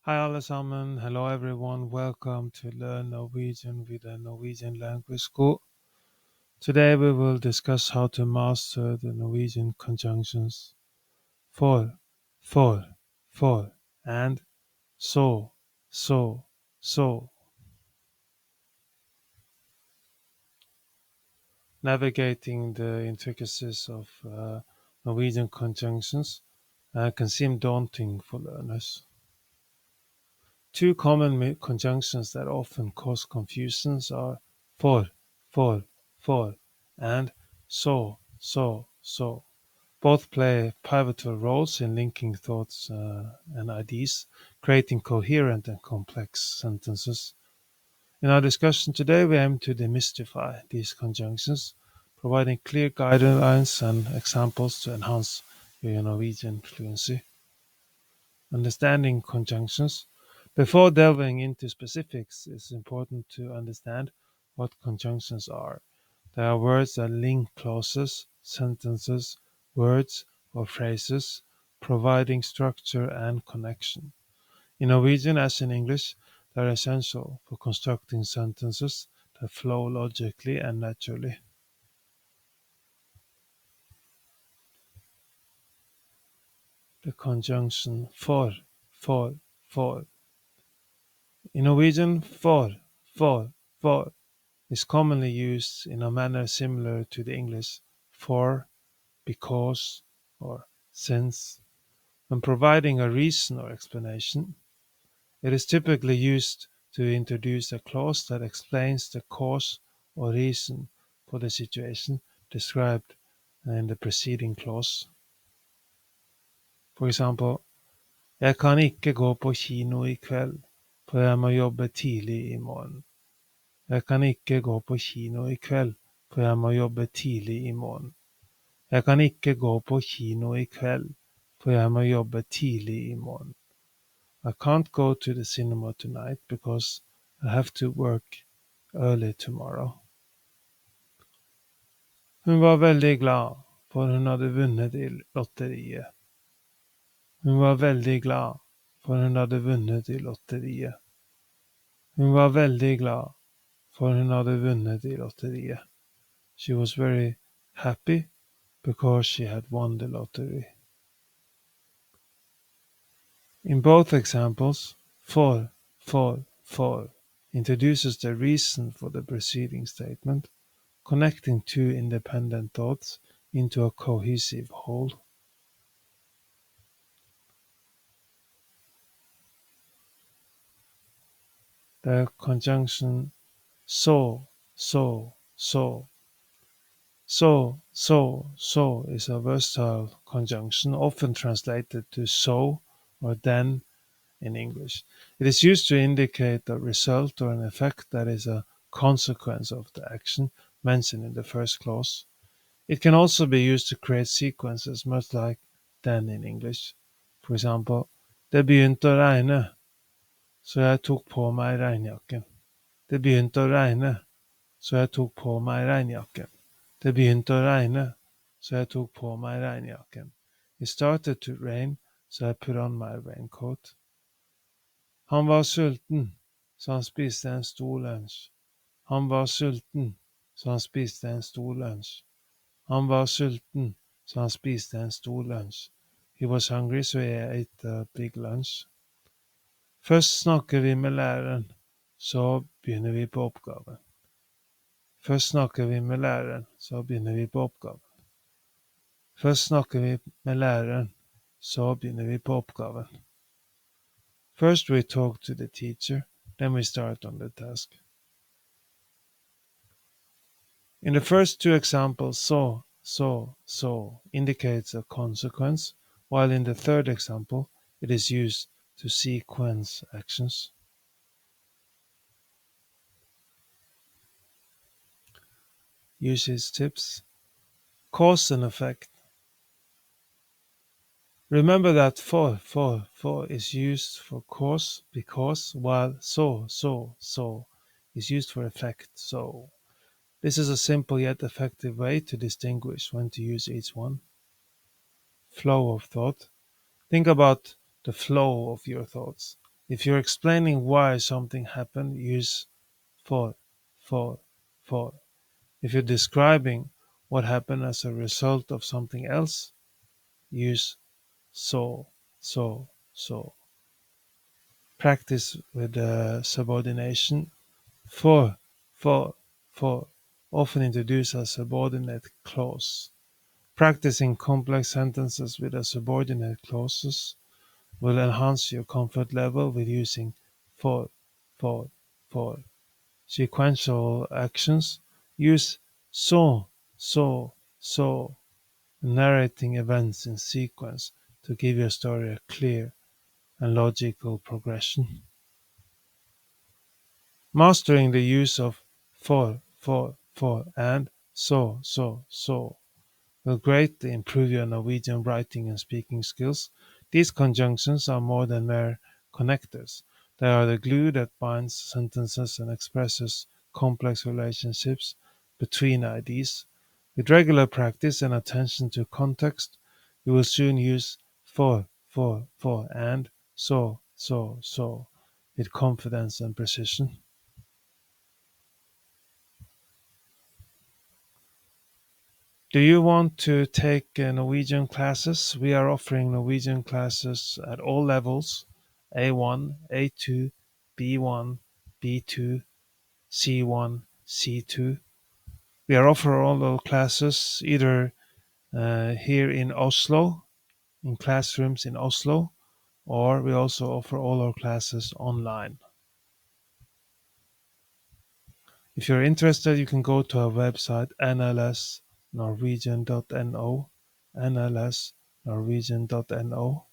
Hi allesammen, hello everyone, welcome to Learn Norwegian with the Norwegian Language School. Today we will discuss how to master the Norwegian conjunctions for, for, and so, so. Navigating the intricacies of Norwegian conjunctions can seem daunting for learners. Two common conjunctions that often cause confusions are for, for, for, and so. Both play pivotal roles in linking thoughts and ideas, creating coherent and complex sentences. In our discussion today, we aim to demystify these conjunctions, providing clear guidelines and examples to enhance your Norwegian fluency. Understanding conjunctions. Before delving into specifics, it's important to understand what conjunctions are. They are words that link clauses, sentences, words, or phrases, providing structure and connection. In Norwegian, as in English, they are essential for constructing sentences that flow logically and naturally. The conjunction for, for. In Norwegian, for is commonly used in a manner similar to the English for, because, or since. When providing a reason or explanation, it is typically used to introduce a clause that explains the cause or reason for the situation described in the preceding clause. For example, jeg kan ikke gå på kino i kveld, for jeg må jobbe tidlig i morgen. Jeg kan ikke gå på kino i kveld, for jeg må jobbe tidlig i morgen. Jeg kan ikke gå på kino i kveld, for jeg må jobbe tidlig i morgen. I can't go to the cinema tonight because I have to work early tomorrow. Hun var veldig glad, for hun hadde vunnet i lotteriet. Hun var veldig glad, for hun hadde vunnet i lotteriet. Hun var veldig glad, for hun hadde vunnet i lotteriet. She was very happy because she had won the lottery. In both examples, for introduces the reason for the preceding statement, connecting two independent thoughts into a cohesive whole. The conjunction so is a versatile conjunction, often translated to so or then in English. It is used to indicate a result or an effect that is a consequence of the action mentioned in the first clause. It can also be used to create sequences, much like then in English. For example, det begynte å regne, så jeg tok på meg regnjakken. Det begynte å regne, så jeg tok på meg regnjakken. Det begynte å regne, så jeg tok på meg regnjakken. It started to rain, so I put on my raincoat. Han var sulten, så han spiste en stor lunsj. Han var sulten, så han spiste en stor lunsj. Han var sulten, så han spiste en stor lunsj. He was hungry, so he ate a big lunch. Først snakker vi med læreren, så begynner vi på oppgaven. Først snakker vi med læreren, så begynner vi på oppgaven. Først snakker vi med læreren, så begynner vi på oppgaven. First we talk to the teacher, then we start on the task. In the first two examples, so indicates a consequence, while in the third example, it is used to sequence actions. Usage tips. Cause and effect. Remember that for is used for cause, because, while so is used for effect, so. This is a simple yet effective way to distinguish when to use each one. Flow of thought. Think about the flow of your thoughts. If you're explaining why something happened, use for, for, for. If you're describing what happened as a result of something else, use so, so. Practice with subordination. For, for, for. Often introduce a subordinate clause. Practicing complex sentences with a subordinate clauses will enhance your comfort level with using for, for, for. Sequential actions. Use so, narrating events in sequence to give your story a clear and logical progression. Mastering the use of for, and so will greatly improve your Norwegian writing and speaking skills. These conjunctions are more than mere connectors. They are the glue that binds sentences and expresses complex relationships between ideas. With regular practice and attention to context, you will soon use for, and so with confidence and precision. Do you want to take Norwegian classes? We are offering Norwegian classes at all levels: A1, A2, B1, B2, C1, C2. We are offering all our classes either here in Oslo, in classrooms in Oslo, or we also offer all our classes online. If you're interested, you can go to our website nlsnorwegian.no, nlsnorwegian.no.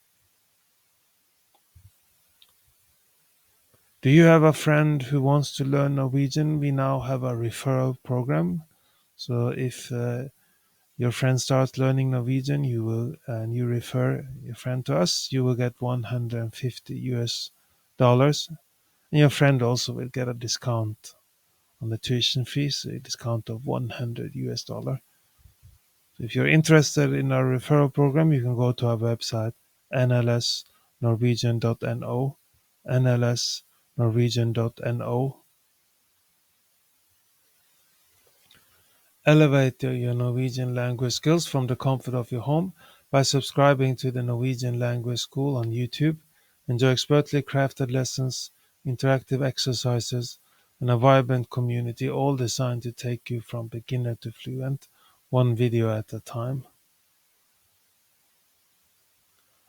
Do you have a friend who wants to learn Norwegian? We now have a referral program. So if your friend starts learning Norwegian, and you refer your friend to us, you will get 150 US dollars, and your friend also will get a discount on the tuition fees, a discount of 100 US dollar. So if you're interested in our referral program, you can go to our website nlsnorwegian.no, nlsnorwegian.no. Elevate your Norwegian language skills from the comfort of your home by subscribing to the Norwegian Language School on YouTube. Enjoy expertly crafted lessons, interactive exercises, and a vibrant community, all designed to take you from beginner to fluent, one video at a time.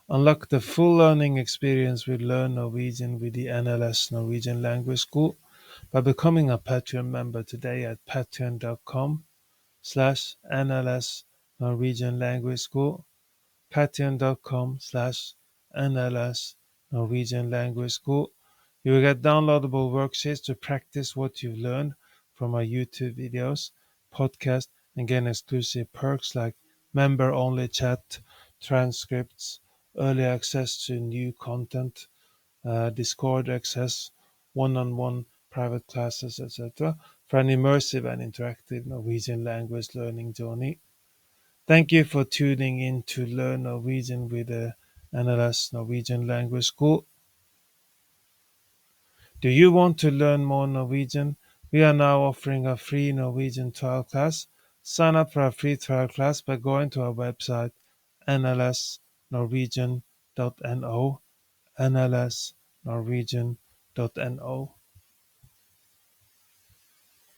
Unlock the full learning experience with Learn Norwegian with the NLS Norwegian Language School by becoming a Patreon member today at patreon.com/NLS Norwegian Language School, patreon.com/NLS Norwegian Language School. You will get downloadable worksheets to practice what you've learned from our YouTube videos, podcast, and gain exclusive perks like member-only chat, transcripts, early access to new content, Discord access, one-on-one private classes, etc., for an immersive and interactive Norwegian language learning journey. Thank you for tuning in to Learn Norwegian with the NLS Norwegian Language School. Do you want to learn more Norwegian? We are now offering a free Norwegian trial class. Sign up for a free trial class by going to our website nlsnorwegian.no, nlsnorwegian.no.